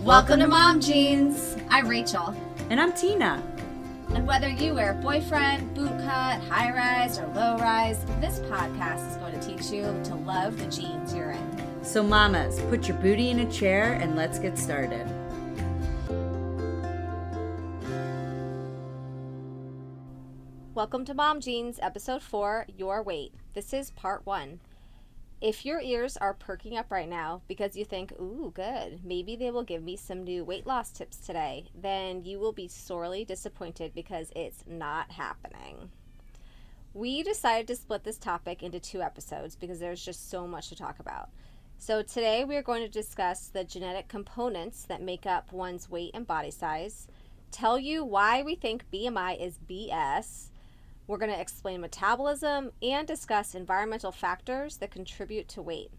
Welcome to Mom Jeans. I'm Rachel. And I'm Tina. And whether you wear boyfriend, boot cut, high rise, or low rise, this podcast is going to teach you to love the jeans you're in. So mamas, put your booty in a chair and let's get started. Welcome to Mom Jeans, episode 4, Your Weight. This is part 1. If your ears are perking up right now because you think, ooh, good, maybe they will give me some new weight loss tips today, then you will be sorely disappointed because it's not happening. We decided to split this topic into 2 episodes because there's just so much to talk about. So today we are going to discuss the genetic components that make up one's weight and body size, tell you why we think BMI is BS. We're going to explain metabolism and discuss environmental factors that contribute to weight.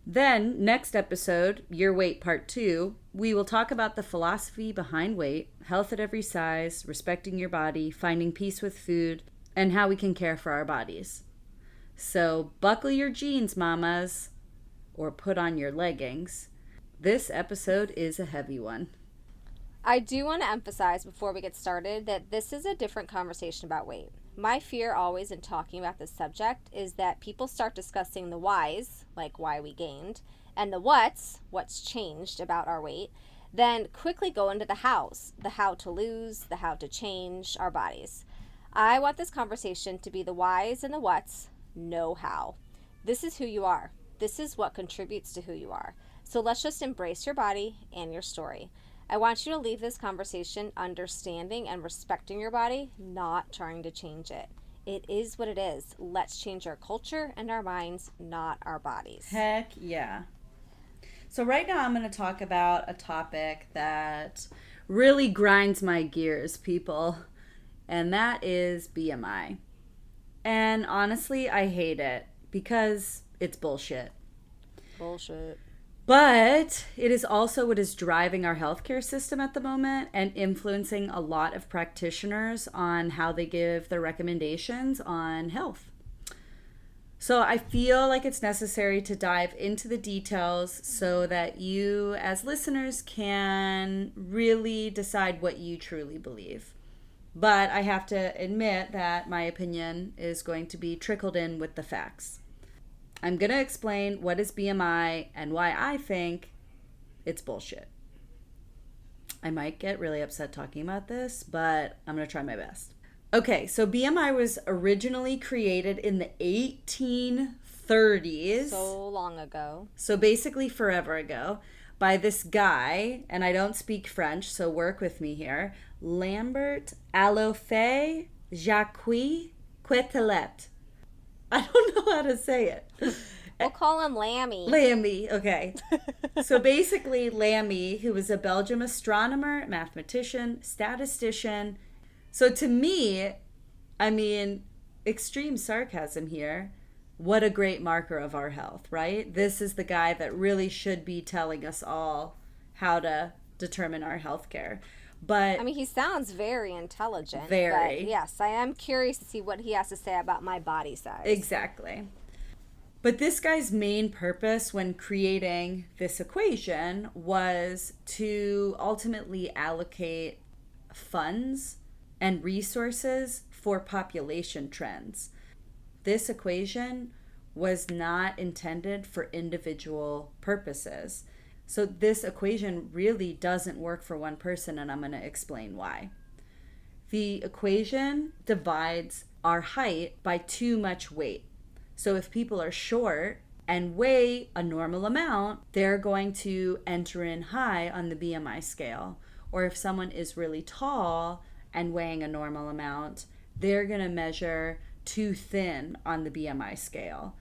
Then, next episode, Your Weight Part 2, we will talk about the philosophy behind weight, health at every size, respecting your body, finding peace with food, and how we can care for our bodies. So, buckle your jeans, mamas, or put on your leggings. This episode is a heavy one. I do want to emphasize before we get started that this is a different conversation about weight. My fear always in talking about this subject is that people start discussing the whys, like why we gained, and the what's changed about our weight, then quickly go into the hows, the how to lose, the how to change our bodies. I want this conversation to be the whys and the whats, no how. This is who you are. This is what contributes to who you are. So let's just embrace your body and your story. I want you to leave this conversation understanding and respecting your body, not trying to change it. It is what it is. Let's change our culture and our minds, not our bodies. Heck yeah. So right now I'm going to talk about a topic that really grinds my gears, people, and that is BMI. And honestly, I hate it because it's bullshit. Bullshit. But it is also what is driving our healthcare system at the moment and influencing a lot of practitioners on how they give their recommendations on health. So I feel like it's necessary to dive into the details so that you as listeners can really decide what you truly believe. But I have to admit that my opinion is going to be trickled in with the facts. I'm going to explain what is BMI and why I think it's bullshit. I might get really upset talking about this, but I'm going to try my best. Okay, so BMI was originally created in the 1830s. So long ago. So basically forever ago, by this guy, and I don't speak French, so work with me here, Lambert Alofe Jacques Quetelet. I don't know how to say it. We'll call him Lammy. Lammy, okay. So basically, Lammy, who was a Belgian astronomer, mathematician, statistician. So to me, I mean, extreme sarcasm here. What a great marker of our health, right? This is the guy that really should be telling us all how to determine our health care. But I mean, he sounds very intelligent. Very. But yes, I am curious to see what he has to say about my body size. Exactly. But this guy's main purpose when creating this equation was to ultimately allocate funds and resources for population trends. This equation was not intended for individual purposes. So this equation really doesn't work for one person, and I'm going to explain why. The equation divides our height by too much weight. So if people are short and weigh a normal amount, they're going to enter in high on the BMI scale. Or if someone is really tall and weighing a normal amount, they're going to measure too thin on the BMI scale.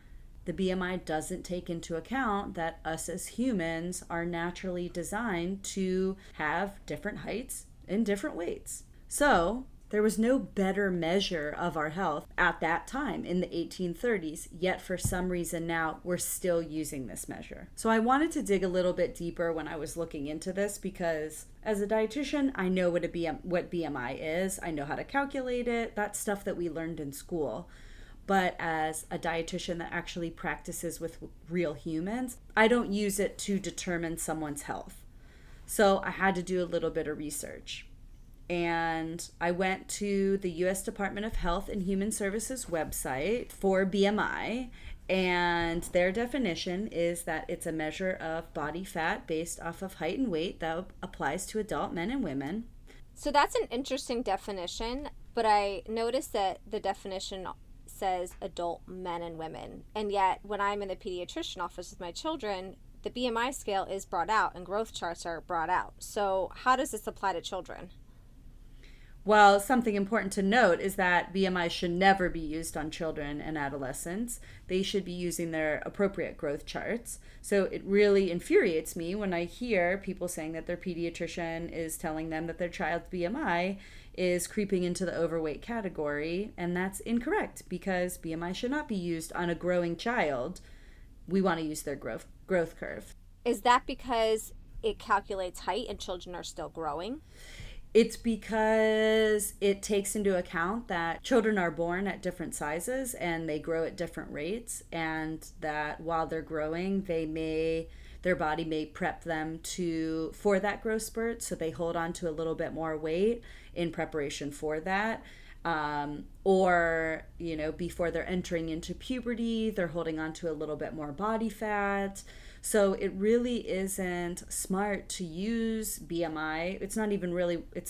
The BMI doesn't take into account that us as humans are naturally designed to have different heights and different weights. So there was no better measure of our health at that time in the 1830s, yet for some reason now we're still using this measure. So I wanted to dig a little bit deeper when I was looking into this because as a dietitian, I know what BMI is. I know how to calculate it. That's stuff that we learned in school. But as a dietitian that actually practices with real humans, I don't use it to determine someone's health. So I had to do a little bit of research. And I went to the U.S. Department of Health and Human Services website for BMI. And their definition is that it's a measure of body fat based off of height and weight that applies to adult men and women. So that's an interesting definition, but I noticed that the definition says adult men and women. And yet, when I'm in the pediatrician office with my children, the BMI scale is brought out and growth charts are brought out. So how does this apply to children? Well, something important to note is that BMI should never be used on children and adolescents. They should be using their appropriate growth charts. So it really infuriates me when I hear people saying that their pediatrician is telling them that their child's BMI is creeping into the overweight category, and that's incorrect because BMI should not be used on a growing child. We want to use their growth curve. Is that because it calculates height and children are still growing? It's because it takes into account that children are born at different sizes and they grow at different rates, and that while they're growing, their body may prep them for that growth spurt, so they hold on to a little bit more weight in preparation for that. Or, before they're entering into puberty, they're holding on to a little bit more body fat. So it really isn't smart to use BMI. It's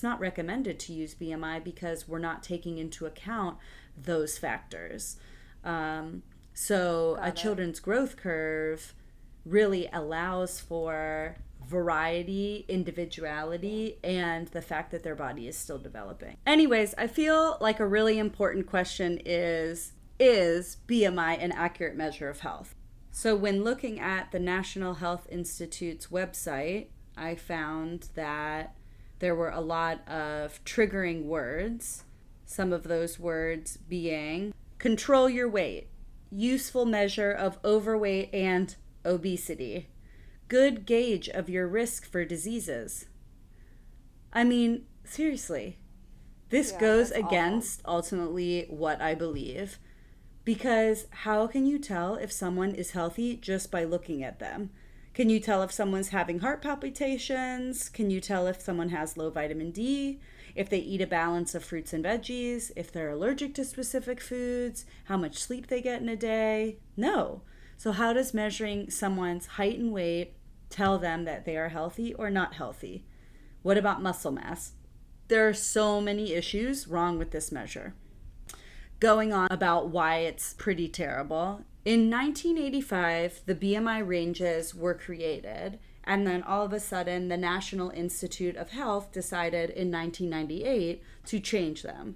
not recommended to use BMI because we're not taking into account those factors. So a children's growth curve really allows for variety, individuality, and the fact that their body is still developing. Anyways, I feel like a really important question is BMI an accurate measure of health? So when looking at the National Health Institute's website, I found that there were a lot of triggering words. Some of those words being control your weight, useful measure of overweight and obesity, good gauge of your risk for diseases. I mean, seriously, this goes against ultimately what I believe. Because how can you tell if someone is healthy just by looking at them? Can you tell if someone's having heart palpitations? Can you tell if someone has low vitamin D? If they eat a balance of fruits and veggies? If they're allergic to specific foods? How much sleep they get in a day? No. So how does measuring someone's height and weight tell them that they are healthy or not healthy? What about muscle mass? There are so many issues wrong with this measure. Going on about why it's pretty terrible. In 1985, the BMI ranges were created, and then all of a sudden, the National Institute of Health decided in 1998 to change them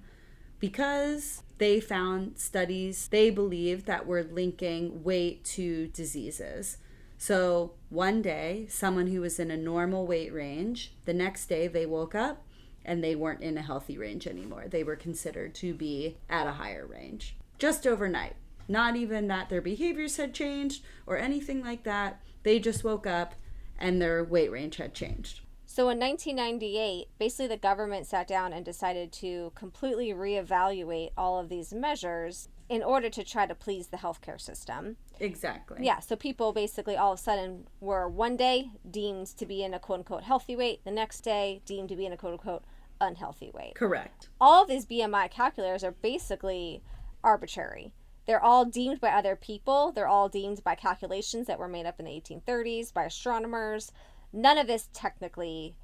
because they found studies they believed that were linking weight to diseases. So one day, someone who was in a normal weight range, the next day they woke up and they weren't in a healthy range anymore. They were considered to be at a higher range. Just overnight. Not even that their behaviors had changed or anything like that. They just woke up and their weight range had changed. So in 1998, basically the government sat down and decided to completely reevaluate all of these measures in order to try to please the healthcare system. Exactly. Yeah, so people basically all of a sudden were one day deemed to be in a quote-unquote healthy weight, the next day deemed to be in a quote-unquote unhealthy weight. Correct. All of these BMI calculators are basically arbitrary. They're all deemed by other people. They're all deemed by calculations that were made up in the 1830s by astronomers. None of this technically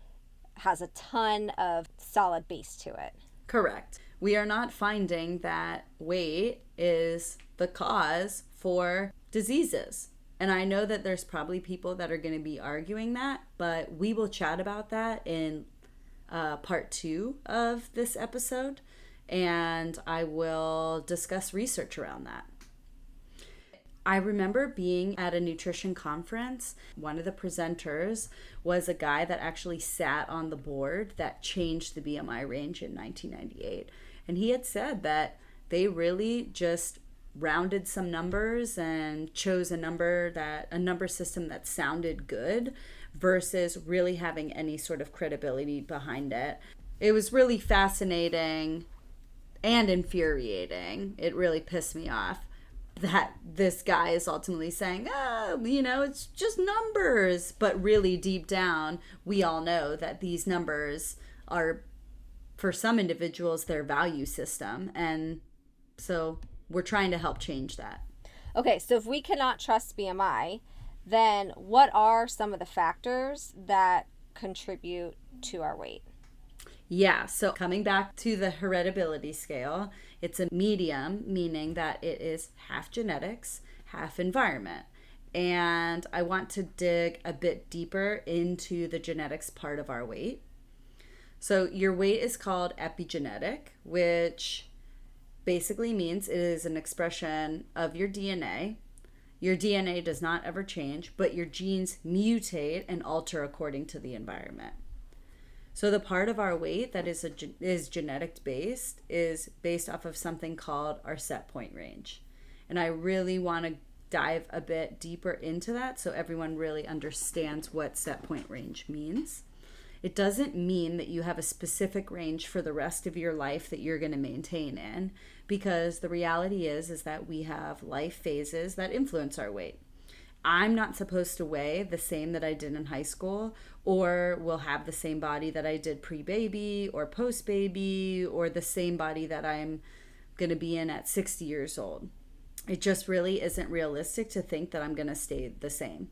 has a ton of solid base to it. Correct. We are not finding that weight is the cause for diseases. And I know that there's probably people that are going to be arguing that, but we will chat about that in part 2 of this episode, and I will discuss research around that. I remember being at a nutrition conference. One of the presenters was a guy that actually sat on the board that changed the BMI range in 1998. And he had said that they really just rounded some numbers and chose a number system that sounded good versus really having any sort of credibility behind it. It was really fascinating and infuriating. It really pissed me off that this guy is ultimately saying, it's just numbers. But really deep down, we all know that these numbers are, for some individuals, their value system. And so we're trying to help change that. Okay, so if we cannot trust BMI, then what are some of the factors that contribute to our weight? Yeah, so coming back to the heritability scale, it's a medium, meaning that it is half genetics, half environment. And I want to dig a bit deeper into the genetics part of our weight. So your weight is called epigenetic, which basically means it is an expression of your DNA. Your DNA does not ever change, but your genes mutate and alter according to the environment. So the part of our weight that is genetic based is based off of something called our Setpoint Range. And I really want to dive a bit deeper into that so everyone really understands what Setpoint Range means. It doesn't mean that you have a specific range for the rest of your life that you're going to maintain in, because the reality is that we have life phases that influence our weight. I'm not supposed to weigh the same that I did in high school, or will have the same body that I did pre-baby or post-baby, or the same body that I'm going to be in at 60 years old. It just really isn't realistic to think that I'm going to stay the same.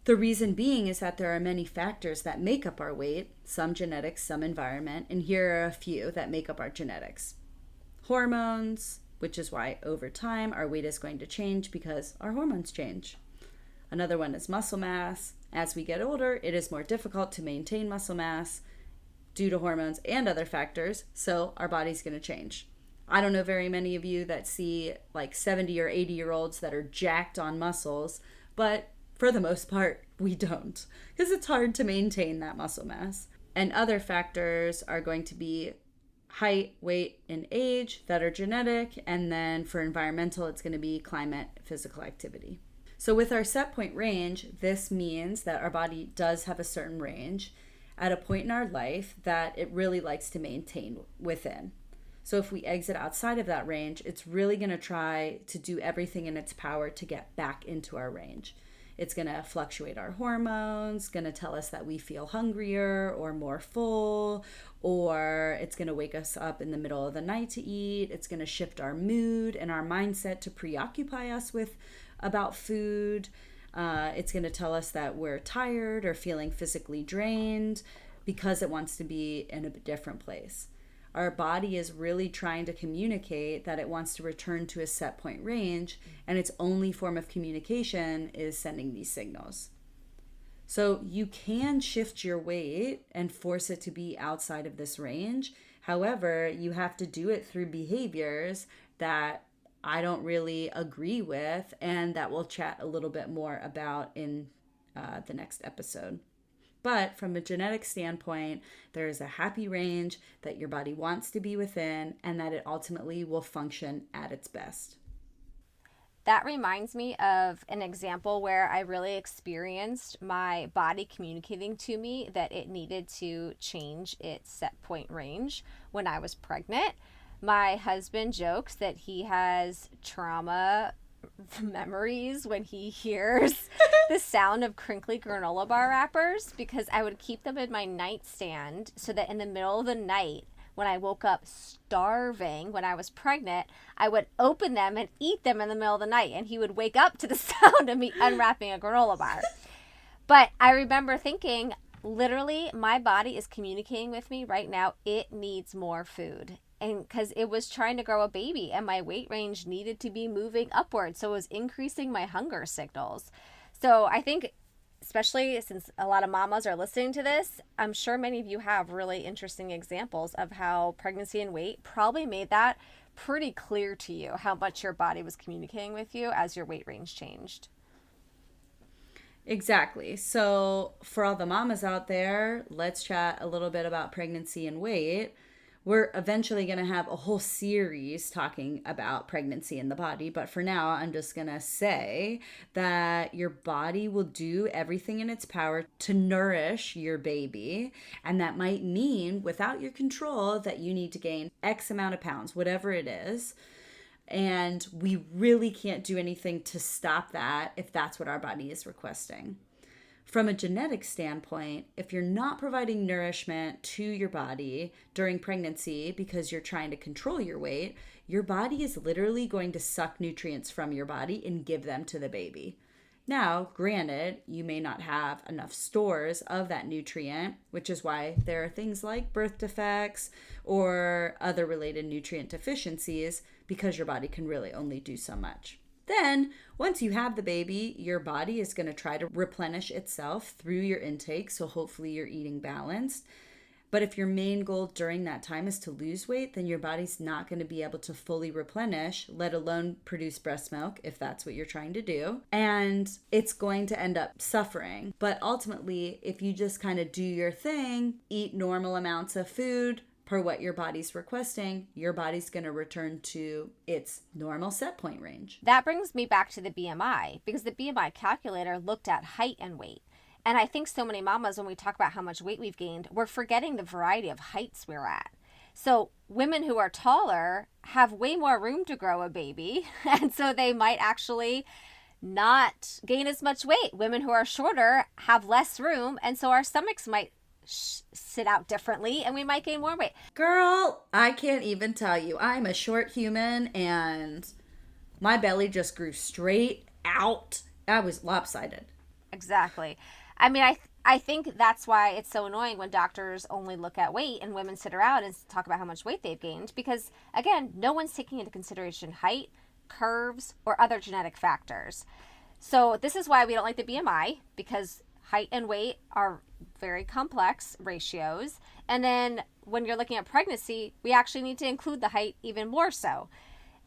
The reason being is that there are many factors that make up our weight, some genetics, some environment, and here are a few that make up our genetics. Hormones, which is why over time our weight is going to change because our hormones change. Another one is muscle mass. As we get older, it is more difficult to maintain muscle mass due to hormones and other factors, so our body's going to change. I don't know very many of you that see like 70 or 80-year-olds that are jacked on muscles, but for the most part, we don't, because it's hard to maintain that muscle mass. And other factors are going to be height, weight, and age that are genetic, and then for environmental, it's going to be climate, physical activity. So with our Setpoint Range, this means that our body does have a certain range at a point in our life that it really likes to maintain within. So if we exit outside of that range, it's really going to try to do everything in its power to get back into our range. It's going to fluctuate our hormones, going to tell us that we feel hungrier or more full, or it's going to wake us up in the middle of the night to eat. It's going to shift our mood and our mindset to preoccupy us with about food. It's going to tell us that we're tired or feeling physically drained because it wants to be in a different place. Our body is really trying to communicate that it wants to return to a set point range, and its only form of communication is sending these signals. So you can shift your weight and force it to be outside of this range. However, you have to do it through behaviors that I don't really agree with, and that we'll chat a little bit more about in the next episode. But from a genetic standpoint, there is a happy range that your body wants to be within, and that it ultimately will function at its best. That reminds me of an example where I really experienced my body communicating to me that it needed to change its set point range when I was pregnant. My husband jokes that he has trauma memories when he hears the sound of crinkly granola bar wrappers, because I would keep them in my nightstand so that in the middle of the night, when I woke up starving when I was pregnant, I would open them and eat them in the middle of the night, and he would wake up to the sound of me unwrapping a granola bar. But I remember thinking, literally, my body is communicating with me right now. It needs more food. And because it was trying to grow a baby, and my weight range needed to be moving upward. So it was increasing my hunger signals. So I think, especially since a lot of mamas are listening to this, I'm sure many of you have really interesting examples of how pregnancy and weight probably made that pretty clear to you, how much your body was communicating with you as your weight range changed. Exactly. So for all the mamas out there, let's chat a little bit about pregnancy and weight. We're eventually going to have a whole series talking about pregnancy in the body. But for now, I'm just going to say that your body will do everything in its power to nourish your baby. And that might mean, without your control, that you need to gain X amount of pounds, whatever it is. And we really can't do anything to stop that if that's what our body is requesting. From a genetic standpoint, if you're not providing nourishment to your body during pregnancy because you're trying to control your weight, your body is literally going to suck nutrients from your body and give them to the baby. Now, granted, you may not have enough stores of that nutrient, which is why there are things like birth defects or other related nutrient deficiencies, because your body can really only do so much. Then, once you have the baby, your body is going to try to replenish itself through your intake, so hopefully you're eating balanced. But if your main goal during that time is to lose weight, then your body's not going to be able to fully replenish, let alone produce breast milk, if that's what you're trying to do. And it's going to end up suffering. But ultimately, if you just kind of do your thing, eat normal amounts of food per what your body's requesting, your body's going to return to its normal set point range. That brings me back to the BMI, because the BMI calculator looked at height and weight. And I think so many mamas, when we talk about how much weight we've gained, we're forgetting the variety of heights we're at. So women who are taller have way more room to grow a baby. And so they might actually not gain as much weight. Women who are shorter have less room. And so our stomachs might sit out differently and we might gain more weight. Girl, I can't even tell you. I'm a short human and my belly just grew straight out. I was lopsided. Exactly. I mean, I think that's why it's so annoying when doctors only look at weight and women sit around and talk about how much weight they've gained, because, again, no one's taking into consideration height, curves, or other genetic factors. So this is why we don't like the BMI, because height and weight are very complex ratios. And then when you're looking at pregnancy, we actually need to include the height even more so.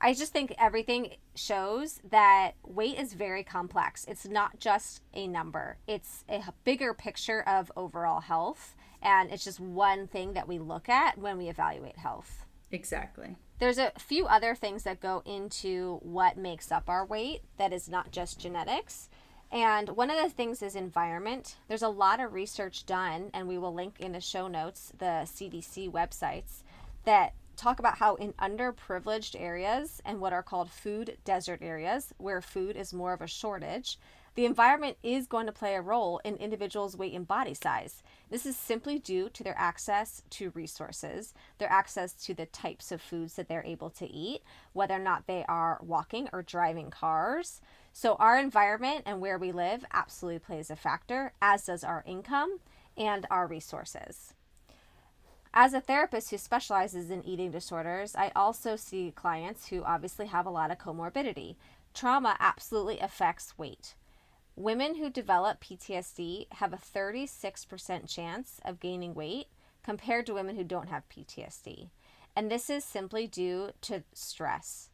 I just think everything shows that weight is very complex. It's not just a number. It's a bigger picture of overall health, and it's just one thing that we look at when we evaluate health. Exactly. There's a few other things that go into what makes up our weight that is not just genetics. And one of the things is environment. There's a lot of research done, and we will link in the show notes the CDC websites that talk about how in underprivileged areas and what are called food desert areas, where food is more of a shortage, the environment is going to play a role in individuals' weight and body size. This is simply due to their access to resources, their access to the types of foods that they're able to eat, whether or not they are walking or driving cars. So our environment and where we live absolutely plays a factor, as does our income and our resources. As a therapist who specializes in eating disorders, I also see clients who obviously have a lot of comorbidity. Trauma absolutely affects weight. Women who develop PTSD have a 36% chance of gaining weight compared to women who don't have PTSD. And this is simply due to stress.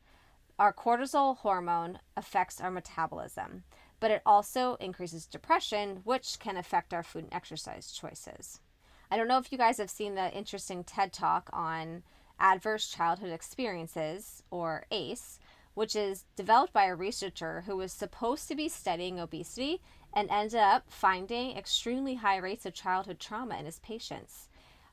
Our cortisol hormone affects our metabolism, but it also increases depression, which can affect our food and exercise choices. I don't know if you guys have seen the interesting TED Talk on adverse childhood experiences, or ACE, which is developed by a researcher who was supposed to be studying obesity and ended up finding extremely high rates of childhood trauma in his patients.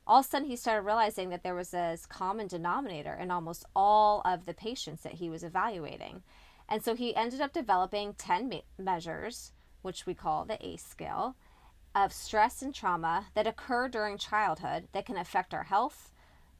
All of a sudden, he started realizing that there was a common denominator in almost all of the patients that he was evaluating. And so he ended up developing 10 measures, which we call the ACE scale, of stress and trauma that occur during childhood that can affect our health,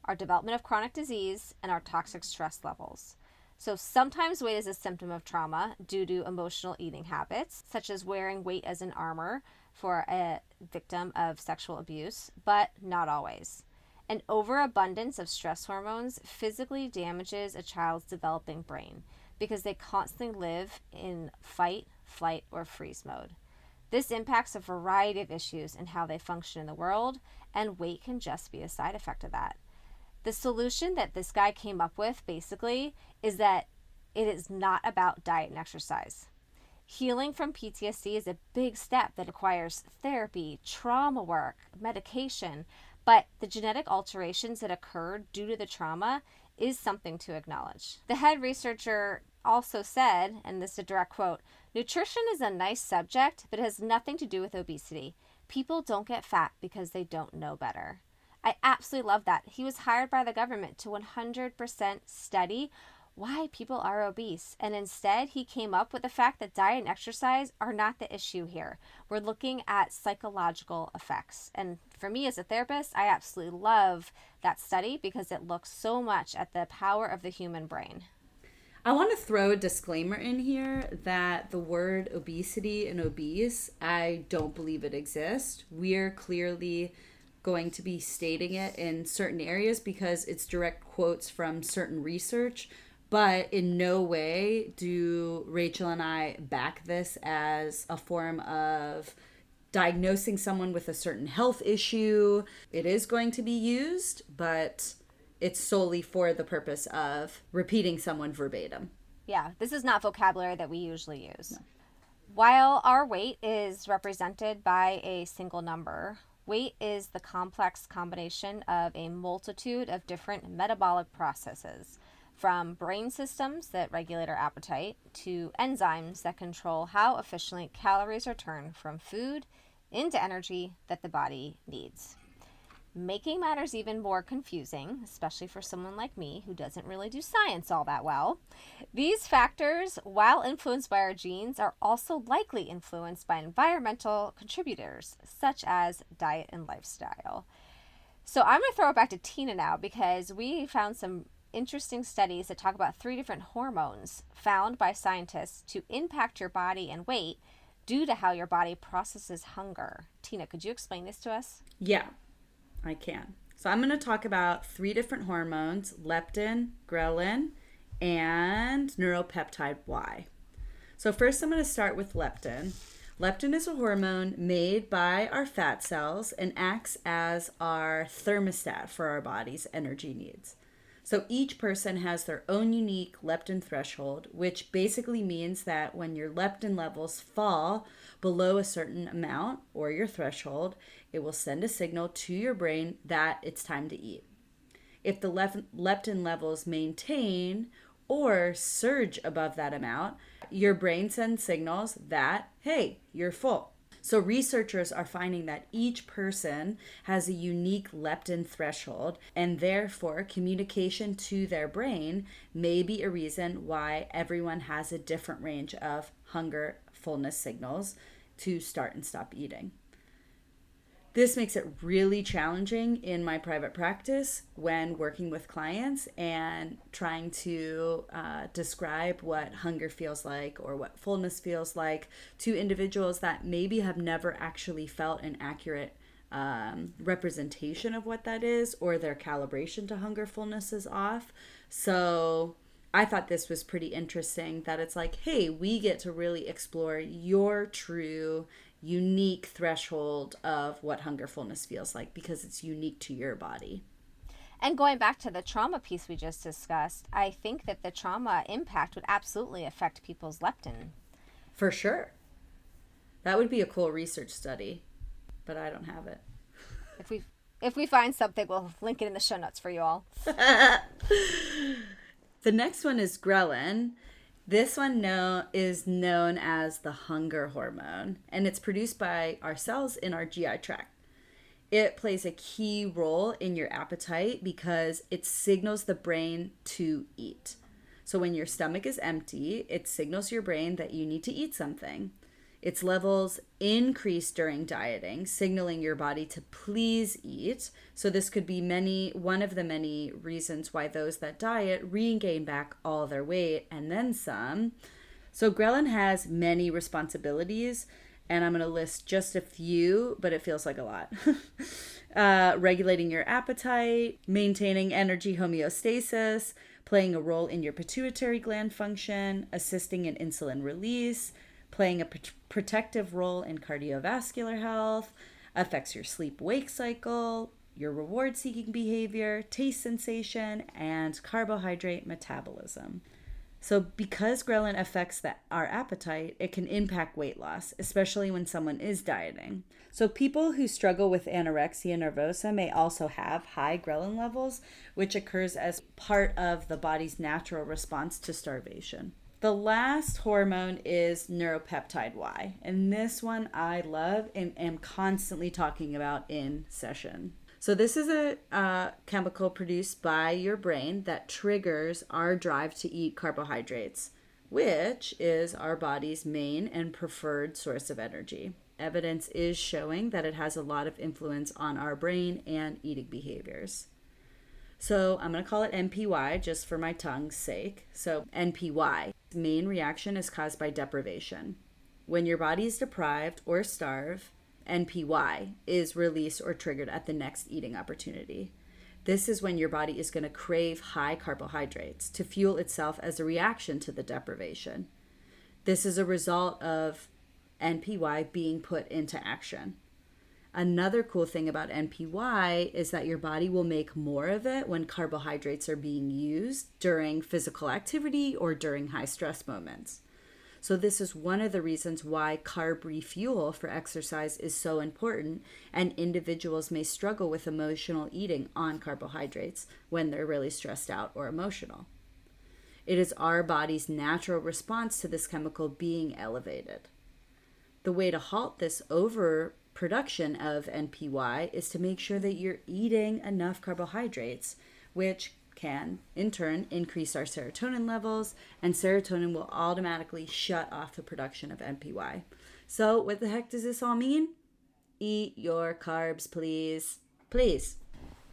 our development of chronic disease, and our toxic stress levels. So sometimes weight is a symptom of trauma due to emotional eating habits, such as wearing weight as an armor for a victim of sexual abuse, but not always. An overabundance of stress hormones physically damages a child's developing brain because they constantly live in fight, flight, or freeze mode. This impacts a variety of issues in how they function in the world, and weight can just be a side effect of that. The solution that this guy came up with, basically, is that it is not about diet and exercise. Healing from PTSD is a big step that requires therapy, trauma work, medication, but the genetic alterations that occurred due to the trauma is something to acknowledge. The head researcher also said, and this is a direct quote, "Nutrition is a nice subject, but it has nothing to do with obesity. People don't get fat because they don't know better." I absolutely love that. He was hired by the government to 100% study why people are obese. And instead, he came up with the fact that diet and exercise are not the issue here. We're looking at psychological effects. And for me as a therapist, I absolutely love that study because it looks so much at the power of the human brain. I want to throw a disclaimer in here that the word obesity and obese, I don't believe it exists. We're clearly going to be stating it in certain areas because it's direct quotes from certain research, but in no way do Rachel and I back this as a form of diagnosing someone with a certain health issue. It is going to be used, but it's solely for the purpose of repeating someone verbatim. Yeah, this is not vocabulary that we usually use. No. While our weight is represented by a single number, weight is the complex combination of a multitude of different metabolic processes, from brain systems that regulate our appetite to enzymes that control how efficiently calories are turned from food into energy that the body needs. Making matters even more confusing, especially for someone like me who doesn't really do science all that well, these factors, while influenced by our genes, are also likely influenced by environmental contributors, such as diet and lifestyle. So I'm going to throw it back to Tina now because we found some interesting studies that talk about 3 different hormones found by scientists to impact your body and weight due to how your body processes hunger. Tina, could you explain this to us? Yeah. I can. So I'm going to talk about 3 different hormones: leptin, ghrelin, and neuropeptide Y. So first I'm going to start with leptin. Leptin is a hormone made by our fat cells and acts as our thermostat for our body's energy needs. So each person has their own unique leptin threshold, which basically means that when your leptin levels fall below a certain amount or your threshold, it will send a signal to your brain that it's time to eat. If the leptin levels maintain or surge above that amount, your brain sends signals that, hey, you're full. So researchers are finding that each person has a unique leptin threshold, and therefore communication to their brain may be a reason why everyone has a different range of hunger, fullness signals to start and stop eating. This makes it really challenging in my private practice when working with clients and trying to describe what hunger feels like or what fullness feels like to individuals that maybe have never actually felt an accurate representation of what that is, or their calibration to hunger fullness is off. So I thought this was pretty interesting that it's like, hey, we get to really explore your true unique threshold of what hunger fullness feels like because it's unique to your body. And going back to the trauma piece we just discussed, I think that the trauma impact would absolutely affect people's leptin. For sure. That would be a cool research study, but I don't have it. If we find something, we'll link it in the show notes for you all. The next one is ghrelin. This one is known as the hunger hormone, and it's produced by our cells in our GI tract. It plays a key role in your appetite because it signals the brain to eat. So when your stomach is empty, it signals your brain that you need to eat something. Its levels increase during dieting, signaling your body to please eat. So this could be one of the many reasons why those that diet regain back all their weight and then some. So ghrelin has many responsibilities, and I'm going to list just a few, but it feels like a lot. Regulating your appetite, maintaining energy homeostasis, playing a role in your pituitary gland function, assisting in insulin release, playing a protective role in cardiovascular health, affects your sleep-wake cycle, your reward-seeking behavior, taste sensation, and carbohydrate metabolism. So because ghrelin affects our appetite, it can impact weight loss, especially when someone is dieting. So people who struggle with anorexia nervosa may also have high ghrelin levels, which occurs as part of the body's natural response to starvation. The last hormone is neuropeptide Y, and this one I love and am constantly talking about in session. So So this is a chemical produced by your brain that triggers our drive to eat carbohydrates, which is our body's main and preferred source of energy. Evidence is showing that it has a lot of influence on our brain and eating behaviors. So I'm going to call it NPY just for my tongue's sake. So NPY, main reaction is caused by deprivation. When your body is deprived or starved, NPY is released or triggered at the next eating opportunity. This is when your body is going to crave high carbohydrates to fuel itself as a reaction to the deprivation. This is a result of NPY being put into action. Another cool thing about NPY is that your body will make more of it when carbohydrates are being used during physical activity or during high stress moments. So this is one of the reasons why carb refuel for exercise is so important, and individuals may struggle with emotional eating on carbohydrates when they're really stressed out or emotional. It is our body's natural response to this chemical being elevated. The way to halt this overproduction of NPY is to make sure that you're eating enough carbohydrates, which can, in turn, increase our serotonin levels, and serotonin will automatically shut off the production of NPY. So what the heck does this all mean? Eat your carbs, please. Please.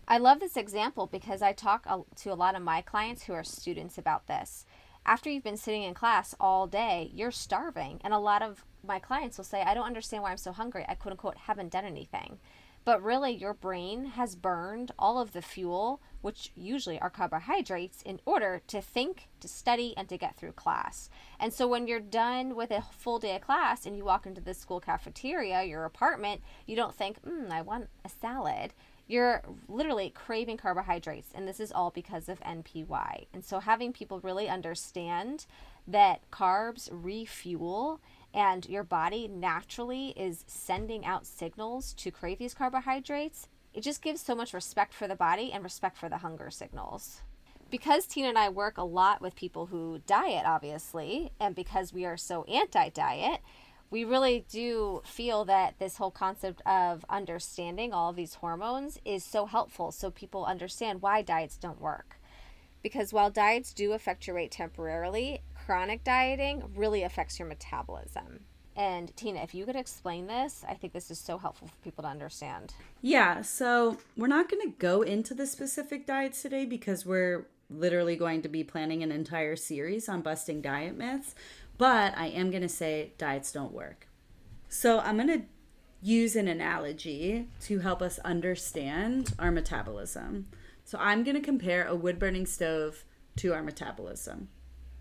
I love this example because I talk to a lot of my clients who are students about this. After you've been sitting in class all day, you're starving. And a lot of my clients will say, I don't understand why I'm so hungry. I quote unquote haven't done anything. But really, your brain has burned all of the fuel, which usually are carbohydrates, in order to think, to study, and to get through class. And so when you're done with a full day of class and you walk into the school cafeteria, your apartment, you don't think, I want a salad. You're literally craving carbohydrates, and this is all because of NPY. And so having people really understand that carbs refuel, and your body naturally is sending out signals to crave these carbohydrates, it just gives so much respect for the body and respect for the hunger signals. Because Tina and I work a lot with people who diet, obviously, and because we are so anti-diet, we really do feel that this whole concept of understanding all of these hormones is so helpful, so people understand why diets don't work. Because while diets do affect your weight temporarily, chronic dieting really affects your metabolism. And Tina, if you could explain this, I think this is so helpful for people to understand. Yeah, so we're not going to go into the specific diets today because we're literally going to be planning an entire series on busting diet myths, but I am going to say diets don't work. So I'm going to use an analogy to help us understand our metabolism. So I'm going to compare a wood-burning stove to our metabolism.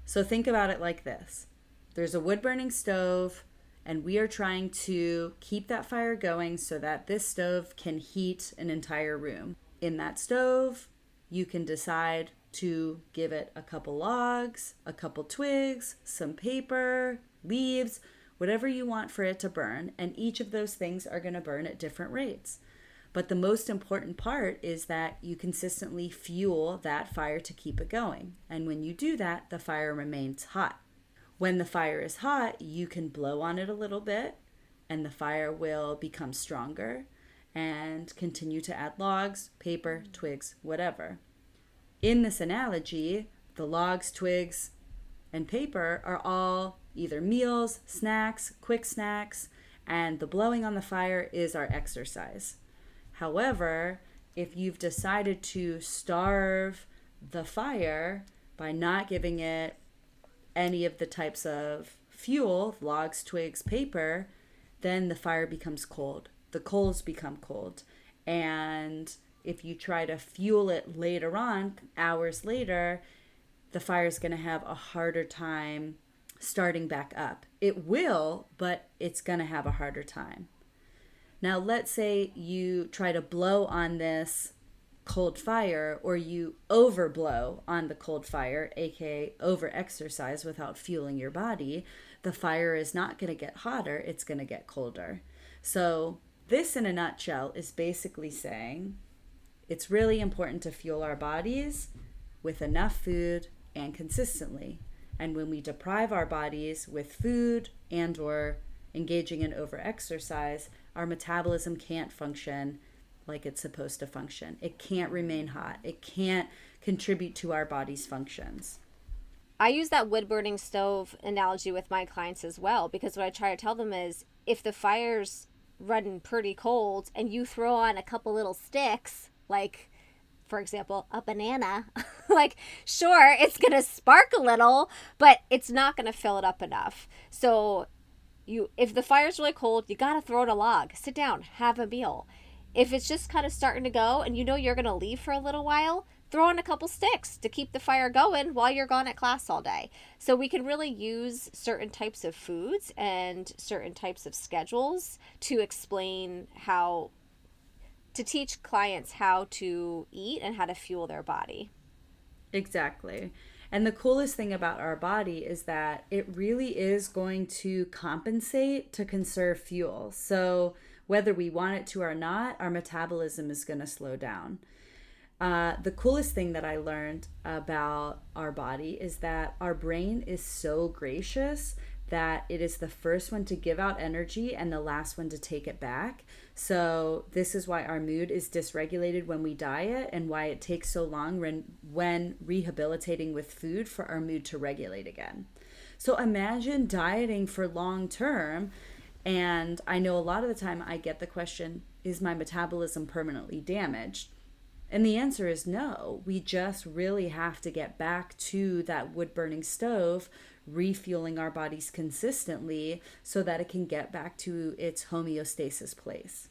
So think about it like this. There's a wood-burning stove, and we are trying to keep that fire going so that this stove can heat an entire room. In that stove, you can decide to give it a couple logs, a couple twigs, some paper, leaves, whatever you want for it to burn, and each of those things are going to burn at different rates. But the most important part is that you consistently fuel that fire to keep it going. And when you do that, the fire remains hot. When the fire is hot, you can blow on it a little bit and the fire will become stronger and continue to add logs, paper, twigs, whatever. In this analogy, the logs, twigs, and paper are all either meals, snacks, quick snacks, and the blowing on the fire is our exercise. However, if you've decided to starve the fire by not giving it any of the types of fuel, logs, twigs, paper, then the fire becomes cold. The coals become cold. And if you try to fuel it later on, hours later, the fire is going to have a harder time starting back up. It will, but it's going to have a harder time. Now, let's say you try to blow on this cold fire, or you overblow on the cold fire, aka over-exercise without fueling your body. The fire is not going to get hotter, it's going to get colder. So this, in a nutshell, is basically saying it's really important to fuel our bodies with enough food and consistently. And when we deprive our bodies with food and or engaging in over-exercise, our metabolism can't function like it's supposed to function. It can't remain hot. It can't contribute to our body's functions. I use that wood burning stove analogy with my clients as well, because what I try to tell them is if the fire's running pretty cold and you throw on a couple little sticks, like for example, a banana, like sure, it's going to spark a little, but it's not going to fill it up enough. So if the fire's really cold, you got to throw in a log, sit down, have a meal. If it's just kind of starting to go and you know you're going to leave for a little while, throw in a couple sticks to keep the fire going while you're gone at class all day. So we can really use certain types of foods and certain types of schedules to explain how to teach clients how to eat and how to fuel their body. Exactly. And the coolest thing about our body is that it really is going to compensate to conserve fuel. So whether we want it to or not, our metabolism is going to slow down. The coolest thing that I learned about our body is that our brain is so gracious that it is the first one to give out energy and the last one to take it back. So this is why our mood is dysregulated when we diet and why it takes so long when rehabilitating with food for our mood to regulate again. So imagine dieting for long term. And I know a lot of the time I get the question, is my metabolism permanently damaged? And the answer is no. We just really have to get back to that wood burning stove, refueling our bodies consistently so that it can get back to its homeostasis place.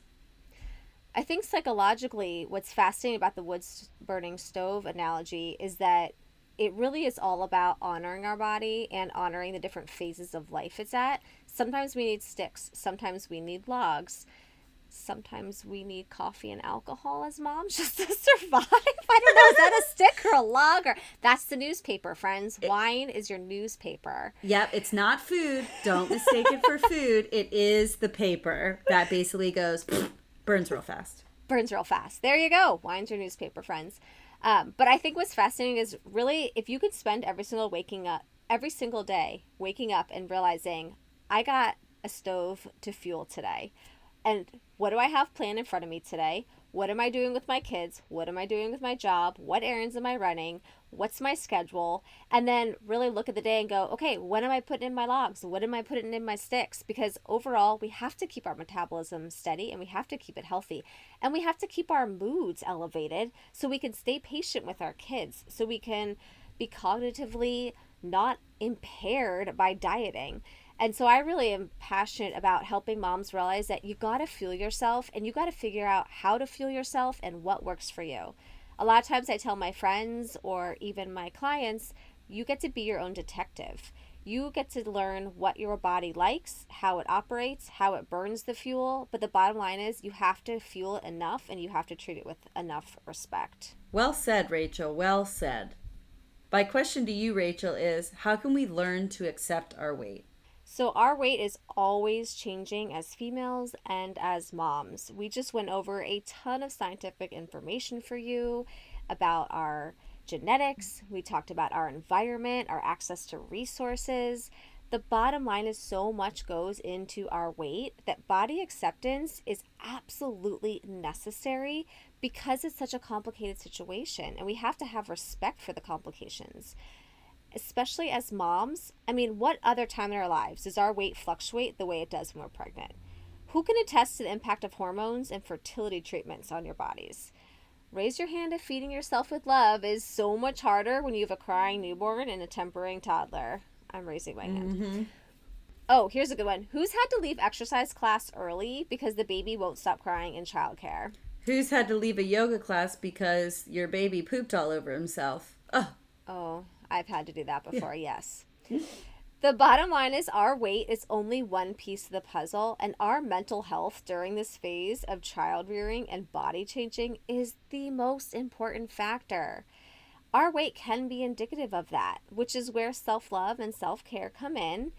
I think psychologically, what's fascinating about the wood burning stove analogy is that it really is all about honoring our body and honoring the different phases of life it's at. Sometimes we need sticks, sometimes we need logs. Sometimes we need coffee and alcohol as moms just to survive. I don't know, is that a stick or a log? Or that's the newspaper, friends. Wine is your newspaper. Yep, it's not food. Don't mistake it for food. It is the paper that basically goes, burns real fast. Burns real fast. There you go. Wine's your newspaper, friends. But I think what's fascinating is really if you could spend every single day waking up and realizing, I got a stove to fuel today. And what do I have planned in front of me today? What am I doing with my kids? What am I doing with my job? What errands am I running? What's my schedule? And then really look at the day and go, okay, when am I putting in my logs? What am I putting in my sticks? Because overall, we have to keep our metabolism steady and we have to keep it healthy. And we have to keep our moods elevated so we can stay patient with our kids, so we can be cognitively not impaired by dieting. And so I really am passionate about helping moms realize that you got to fuel yourself and you got to figure out how to fuel yourself and what works for you. A lot of times I tell my friends or even my clients, you get to be your own detective. You get to learn what your body likes, how it operates, how it burns the fuel. But the bottom line is you have to fuel it enough and you have to treat it with enough respect. Well said, Rachel. Well said. My question to you, Rachel, is how can we learn to accept our weight? So our weight is always changing as females and as moms. We just went over a ton of scientific information for you about our genetics. We talked about our environment, our access to resources. The bottom line is so much goes into our weight that body acceptance is absolutely necessary because it's such a complicated situation and we have to have respect for the complications. Especially as moms, I mean, what other time in our lives does our weight fluctuate the way it does when we're pregnant? Who can attest to the impact of hormones and fertility treatments on your bodies? Raise your hand if feeding yourself with love is so much harder when you have a crying newborn and a tempering toddler. I'm raising my hand. Mm-hmm. Oh, here's a good one. Who's had to leave exercise class early because the baby won't stop crying in childcare? Who's had to leave a yoga class because your baby pooped all over himself? Oh, I've had to do that before, yeah. Yes. The bottom line is our weight is only one piece of the puzzle, and our mental health during this phase of child rearing and body changing is the most important factor. Our weight can be indicative of that, which is where self-love and self-care come in,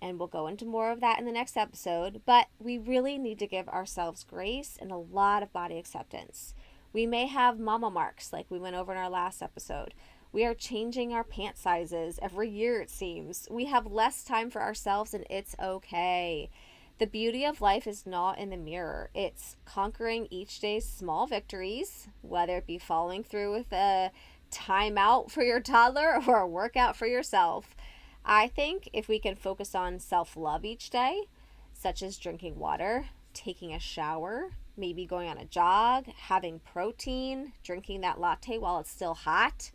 and we'll go into more of that in the next episode, but we really need to give ourselves grace and a lot of body acceptance. We may have mama marks like we went over in our last episode. We are changing our pant sizes every year, it seems. We have less time for ourselves, and it's okay. The beauty of life is not in the mirror. It's conquering each day's small victories, whether it be following through with a timeout for your toddler or a workout for yourself. I think if we can focus on self-love each day, such as drinking water, taking a shower, maybe going on a jog, having protein, drinking that latte while it's still hot,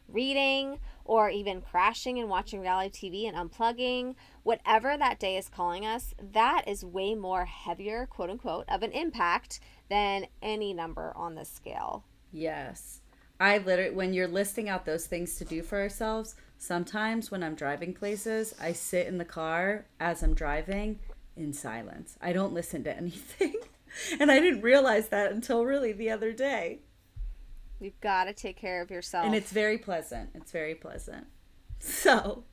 reading, or even crashing and watching reality TV and unplugging, whatever that day is calling us, that is way more heavier, quote unquote, of an impact than any number on the scale. Yes. I literally, when you're listing out those things to do for ourselves, sometimes when I'm driving places, I sit in the car as I'm driving in silence. I don't listen to anything. And I didn't realize that until really the other day. You've got to take care of yourself. And it's very pleasant. It's very pleasant. So,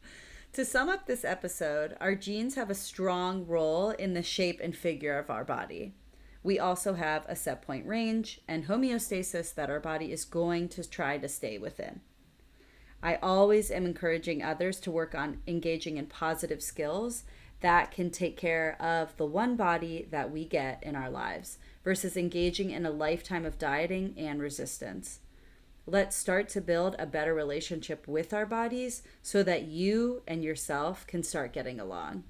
to sum up this episode, our genes have a strong role in the shape and figure of our body. We also have a setpoint range and homeostasis that our body is going to try to stay within. I always am encouraging others to work on engaging in positive skills that can take care of the one body that we get in our lives versus engaging in a lifetime of dieting and resistance. Let's start to build a better relationship with our bodies so that you and yourself can start getting along.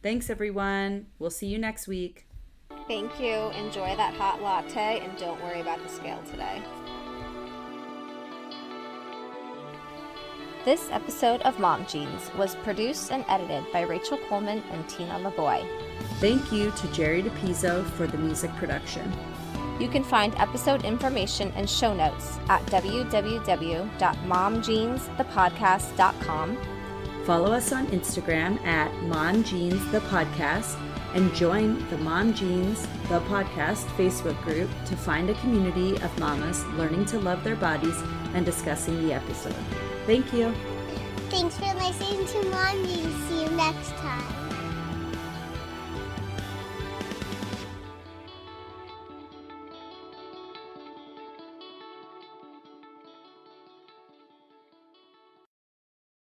Thanks, everyone. We'll see you next week. Thank you. Enjoy that hot latte and don't worry about the scale today. This episode of Mom Jeans was produced and edited by Rachel Coleman and Tina LaVoy. Thank you to Jerry DePizzo for the music production. You can find episode information and show notes at www.momjeansthepodcast.com. Follow us on Instagram at momjeansthepodcast and join the Mom Jeans the Podcast Facebook group to find a community of mamas learning to love their bodies and discussing the episode. Thank you. Thanks for listening to Mom Jeans. See you